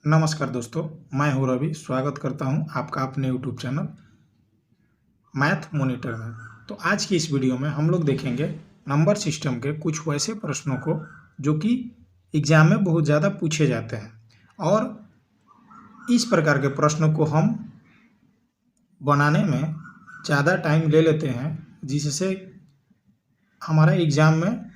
नमस्कार दोस्तों, मैं हूं रवि। स्वागत करता हूं आपका अपने यूट्यूब चैनल मैथ मॉनिटर में। तो आज की इस वीडियो में हम लोग देखेंगे नंबर सिस्टम के कुछ वैसे प्रश्नों को जो कि एग्जाम में बहुत ज़्यादा पूछे जाते हैं, और इस प्रकार के प्रश्नों को हम बनाने में ज़्यादा टाइम ले लेते हैं, जिससे हमारा एग्ज़ाम में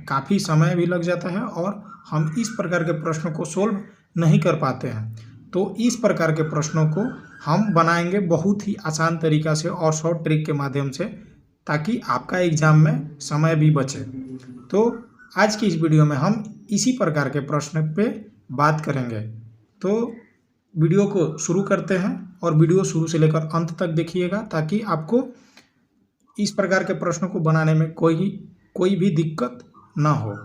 काफ़ी समय भी लग जाता है और हम इस प्रकार के प्रश्नों को सोल्व नहीं कर पाते हैं। तो इस प्रकार के प्रश्नों को हम बनाएंगे बहुत ही आसान तरीक़ा से और शॉर्ट ट्रिक के माध्यम से, ताकि आपका एग्ज़ाम में समय भी बचे। तो आज की इस वीडियो में हम इसी प्रकार के प्रश्न पे बात करेंगे। तो वीडियो को शुरू करते हैं और वीडियो शुरू से लेकर अंत तक देखिएगा, ताकि आपको इस प्रकार के प्रश्नों को बनाने में कोई भी दिक्कत ना हो।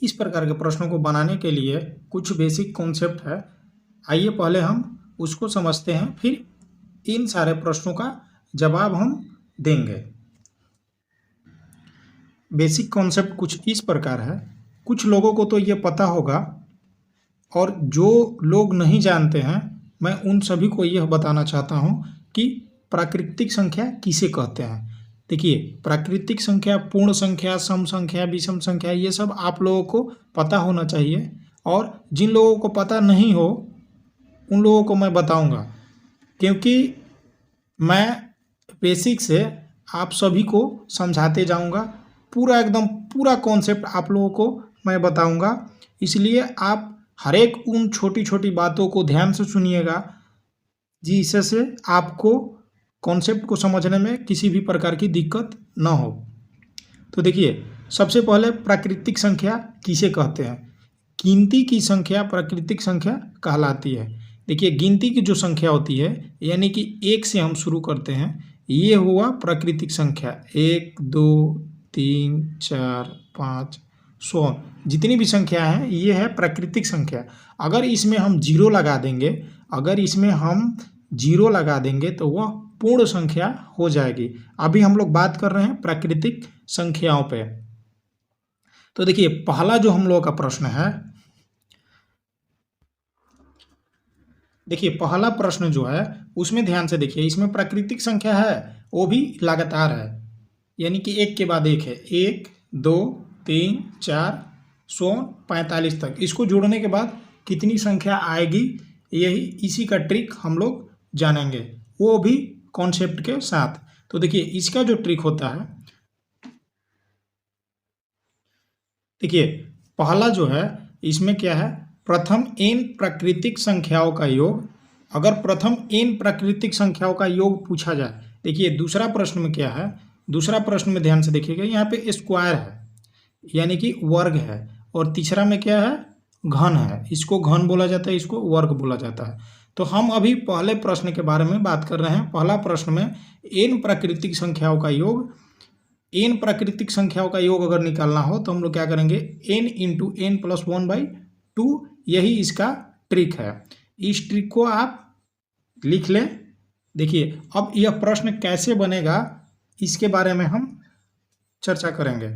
इस प्रकार के प्रश्नों को बनाने के लिए कुछ बेसिक कॉन्सेप्ट है, आइए पहले हम उसको समझते हैं, फिर इन सारे प्रश्नों का जवाब हम देंगे। बेसिक कॉन्सेप्ट कुछ इस प्रकार है। कुछ लोगों को तो ये पता होगा, और जो लोग नहीं जानते हैं, मैं उन सभी को यह बताना चाहता हूँ कि प्राकृतिक संख्या किसे कहते हैं। देखिए, प्राकृतिक संख्या, पूर्ण संख्या, सम संख्या, विषम संख्या, ये सब आप लोगों को पता होना चाहिए। और जिन लोगों को पता नहीं हो उन लोगों को मैं बताऊंगा, क्योंकि मैं बेसिक से आप सभी को समझाते जाऊंगा। पूरा कॉन्सेप्ट आप लोगों को मैं बताऊंगा, इसलिए आप हर एक उन छोटी छोटी बातों को ध्यान से सुनिएगा, जिससे आपको कॉन्सेप्ट को समझने में किसी भी प्रकार की दिक्कत ना हो। तो देखिए, सबसे पहले प्राकृतिक संख्या किसे कहते हैं। गिनती की संख्या प्राकृतिक संख्या कहलाती है। देखिए, गिनती की जो संख्या होती है, यानी कि 1 से हम शुरू करते हैं, ये हुआ प्राकृतिक संख्या। 1 2 3 4 5 100 जितनी भी संख्या है, ये है प्राकृतिक संख्या। अगर इसमें हम जीरो लगा देंगे तो वह पूर्ण संख्या हो जाएगी। अभी हम लोग बात कर रहे हैं प्राकृतिक संख्याओं पे। तो देखिए, पहला जो हम लोगों का प्रश्न है, देखिए पहला प्रश्न जो है उसमें ध्यान से देखिए। इसमें प्राकृतिक संख्या है, वो भी लगातार है, यानी कि एक के बाद एक है। 1 2 3 4 100 45 तक। इसको जोड़ने के बाद कितनी संख्या आएगी, इसी का ट्रिक हम लोग जानेंगे, वो भी कॉन्सेप्ट के साथ। तो देखिए, इसका जो ट्रिक होता है, देखिए पहला जो है, इसमें क्या है, प्रथम n प्राकृतिक संख्याओं का योग। अगर प्रथम n प्राकृतिक संख्याओं का योग पूछा जाए, देखिए दूसरा प्रश्न में क्या है, दूसरा प्रश्न में ध्यान से देखिएगा, यहाँ पे स्क्वायर है, यानी कि वर्ग है, और तीसरा में क्या है, घन है। इसको घन बोला जाता है, इसको वर्ग बोला जाता है। तो हम अभी पहले प्रश्न के बारे में बात कर रहे हैं। पहला प्रश्न में n प्राकृतिक संख्याओं का योग, n प्राकृतिक संख्याओं का योग अगर निकालना हो तो हम लोग क्या करेंगे, n इंटू n प्लस 1/2, यही इसका ट्रिक है। इस ट्रिक को आप लिख लें। देखिए, अब यह प्रश्न कैसे बनेगा, इसके बारे में हम चर्चा करेंगे।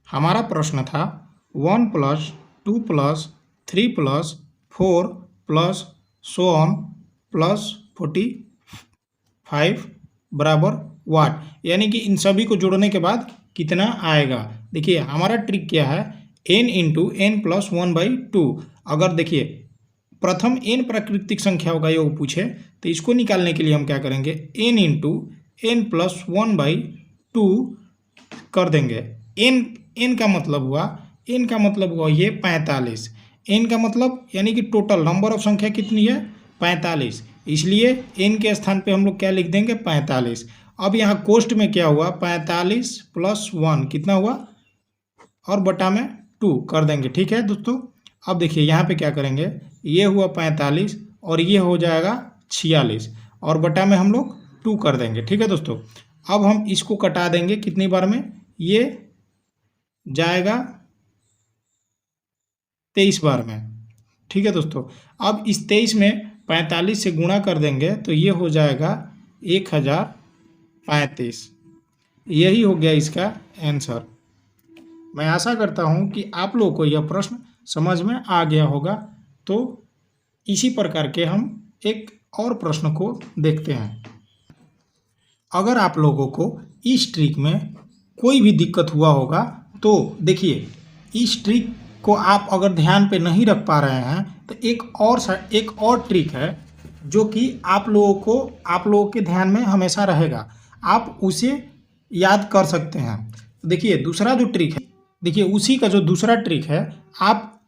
हमारा प्रश्न था 1 + 2 + 3 + 4 + so on + 45 बराबर वाट, यानी कि इन सभी को जोड़ने के बाद कितना आएगा। देखिए, हमारा ट्रिक क्या है, n इंटू n प्लस 1/2। अगर देखिए प्रथम n प्राकृतिक संख्याओं का योग पूछे तो इसको निकालने के लिए हम क्या करेंगे, n इंटू n प्लस 1/2 कर देंगे। n का मतलब हुआ ये 45। n का मतलब यानी कि टोटल नंबर ऑफ संख्या कितनी है, 45, इसलिए n के स्थान पे हम लोग क्या लिख देंगे, 45। अब यहाँ कोष्ट में क्या हुआ, 45 + 1 कितना हुआ, और बटा में 2 कर देंगे। ठीक है दोस्तों, अब देखिए यहाँ पे क्या करेंगे, ये हुआ 45 और ये हो जाएगा 46, और बटा में हम लोग 2 कर देंगे। ठीक है दोस्तों, अब हम इसको कटा देंगे कितनी बार में, ये जाएगा 23 बार में। ठीक है दोस्तों, अब इस 23 में 45 से गुणा कर देंगे तो ये हो जाएगा 1035। यही हो गया इसका आंसर। मैं आशा करता हूं कि आप लोगों को यह प्रश्न समझ में आ गया होगा। तो इसी प्रकार के हम एक और प्रश्न को देखते हैं। अगर आप लोगों को इस ट्रिक में कोई भी दिक्कत हुआ होगा तो देखिए, इस ट्रिक को आप अगर ध्यान पे नहीं रख पा रहे हैं तो एक और ट्रिक है जो कि आप लोगों के ध्यान में हमेशा रहेगा, आप उसे याद कर सकते हैं। देखिए दूसरा जो ट्रिक है, देखिए उसी का जो दूसरा ट्रिक है, आप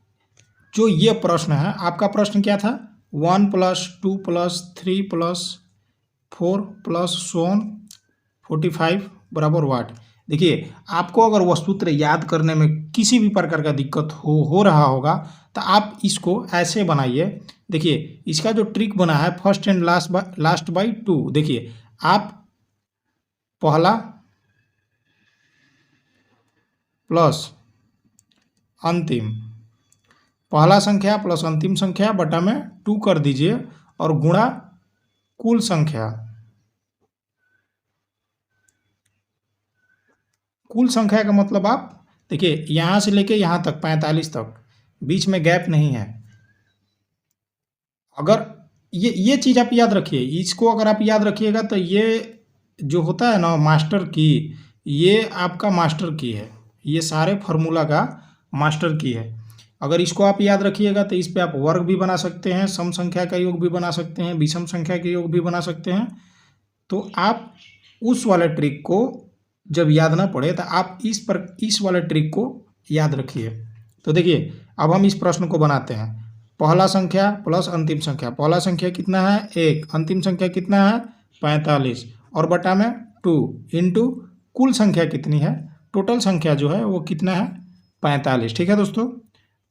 जो ये प्रश्न है, आपका प्रश्न क्या था, 1 + 2 + 3 + 4 + सोन 45 बराबर वाट। देखिए आपको अगर वह सूत्र याद करने में किसी भी प्रकार का दिक्कत हो रहा होगा तो आप इसको ऐसे बनाइए। देखिए इसका जो ट्रिक बना है, फर्स्ट एंड लास्ट बाई 2। देखिए आप पहला प्लस अंतिम, पहला संख्या प्लस अंतिम संख्या बटा में 2 कर दीजिए और गुणा कुल संख्या। कुल संख्या का मतलब आप देखिए यहाँ से लेके यहाँ तक 45 तक, बीच में गैप नहीं है। अगर ये चीज़ आप याद रखिए, इसको अगर आप याद रखिएगा तो ये जो होता है ना मास्टर की, ये आपका मास्टर की है, ये सारे फार्मूला का मास्टर की है। अगर इसको आप याद रखिएगा तो इस पे आप वर्ग भी बना सकते हैं, सम संख्या का योग भी बना सकते हैं, विषम संख्या के योग भी बना सकते हैं। तो आप उस वाले ट्रिक को जब याद ना पड़े तो आप इस वाले ट्रिक को याद रखिए। तो देखिए अब हम इस प्रश्न को बनाते हैं। पहला संख्या प्लस अंतिम संख्या, पहला संख्या कितना है 1, अंतिम संख्या कितना है 45 और बटा में 2 इंटू कुल संख्या कितनी है, टोटल संख्या जो है वो कितना है 45। ठीक है दोस्तों,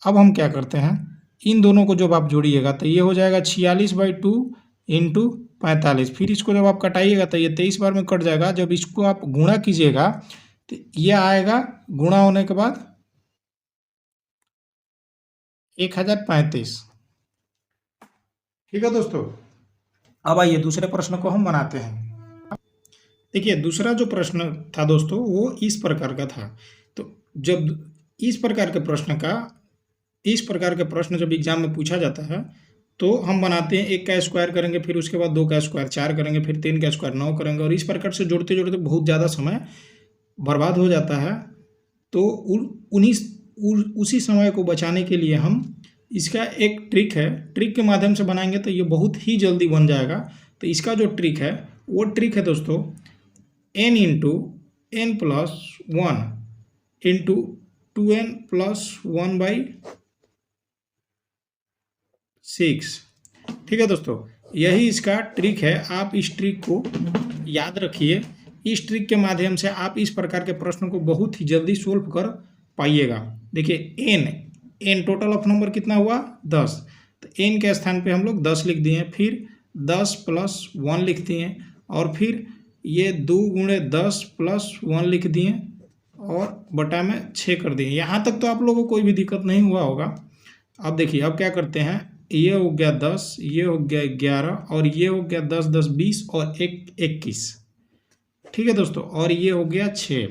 अब हम क्या करते हैं, इन दोनों को जब आप जोड़िएगा तो ये हो जाएगा 46/2 इंटू 45। फिर इसको जब आप कटाइएगा तो ये 23 बार में कट जाएगा। जब इसको आप गुणा कीजिएगा तो ये आएगा, गुणा होने के बाद 1035। ठीक है दोस्तों, अब आइए दूसरे प्रश्न को हम बनाते हैं। देखिए दूसरा जो प्रश्न था दोस्तों वो इस प्रकार का था। तो जब इस प्रकार के प्रश्न जब एग्जाम में पूछा जाता है तो हम बनाते हैं 1 का स्क्वायर करेंगे, फिर उसके बाद 2 का स्क्वायर 4 करेंगे, फिर 3 का स्क्वायर 9 करेंगे और इस प्रकार से जोड़ते जोड़ते बहुत ज़्यादा समय बर्बाद हो जाता है। तो उसी समय को बचाने के लिए हम इसका एक ट्रिक है, ट्रिक के माध्यम से बनाएंगे तो ये बहुत ही जल्दी बन जाएगा। तो इसका जो ट्रिक है वो ट्रिक है दोस्तों n into n plus 1 into 2n plus 1/6। ठीक है दोस्तों, यही इसका ट्रिक है। आप इस ट्रिक को याद रखिए, इस ट्रिक के माध्यम से आप इस प्रकार के प्रश्नों को बहुत ही जल्दी सोल्व कर पाइएगा। देखिए n टोटल ऑफ नंबर कितना हुआ 10, तो n के स्थान पे हम लोग 10 लिख दिए, फिर 10 + 1 लिख दिए और फिर ये 2 × 10 + 1 लिख दिए और बटा में 6 कर दिए। यहाँ तक तो आप लोगों को कोई भी दिक्कत नहीं हुआ होगा। अब देखिए अब क्या करते हैं, ये हो गया 10, ये हो गया 11 और ये हो गया 10 10 20 और 1 21। ठीक है दोस्तों, और ये हो गया 6।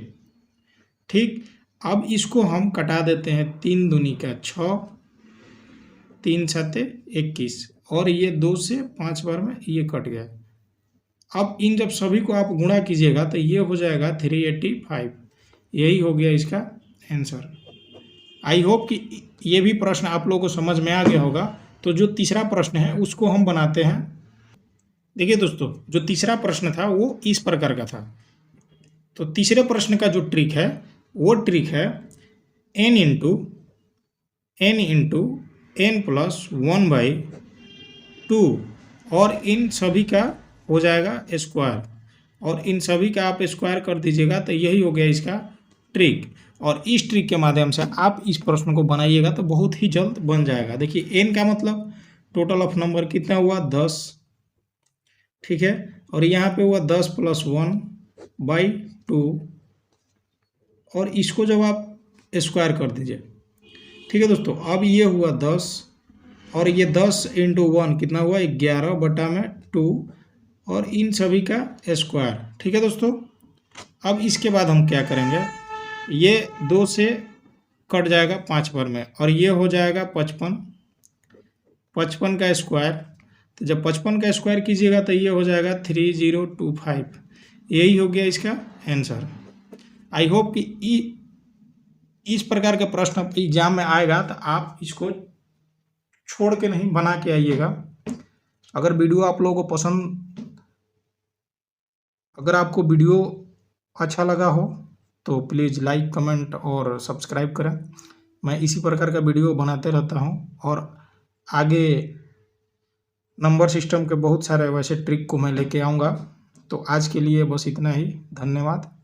ठीक, अब इसको हम कटा देते हैं, 3 दूनी का 6, 3 7 21 और ये 2 से 5 बार में ये कट गया। अब इन जब सभी को आप गुणा कीजिएगा तो ये हो जाएगा 385। यही हो गया इसका आंसर। आई होप कि ये भी प्रश्न आप लोगों को समझ में आ गया होगा। तो जो तीसरा प्रश्न है उसको हम बनाते हैं। देखिए दोस्तों, जो तीसरा प्रश्न था वो इस प्रकार का था। तो तीसरे प्रश्न का जो ट्रिक है वो ट्रिक है n इंटू n प्लस 1/2 और इन सभी का हो जाएगा स्क्वायर और इन सभी का आप स्क्वायर कर दीजिएगा तो यही हो गया इसका ट्रिक। और इस ट्रिक के माध्यम से आप इस प्रश्न को बनाइएगा तो बहुत ही जल्द बन जाएगा। देखिए n का मतलब टोटल ऑफ नंबर कितना हुआ 10। ठीक है, और यहाँ पे हुआ 10 + 1/2 और इसको जब आप स्क्वायर कर दीजिए। ठीक है दोस्तों, अब ये हुआ 10 और ये 10 × 1 कितना हुआ 11 बटा में 2 और इन सभी का स्क्वायर। ठीक है दोस्तों, अब इसके बाद हम क्या करेंगे, ये 2 से कट जाएगा 5 बार में, और ये हो जाएगा 55 का स्क्वायर। तो जब 55 का स्क्वायर कीजिएगा तो ये हो जाएगा 3025। यही हो गया इसका आंसर। आई होप कि इस प्रकार का प्रश्न एग्जाम में आएगा तो आप इसको छोड़ के नहीं, बना के आइएगा। अगर आपको वीडियो अच्छा लगा हो तो प्लीज़ लाइक, कमेंट और सब्सक्राइब करें। मैं इसी प्रकार का वीडियो बनाते रहता हूं, और आगे नंबर सिस्टम के बहुत सारे वैसे ट्रिक को मैं लेके आऊँगा। तो आज के लिए बस इतना ही। धन्यवाद।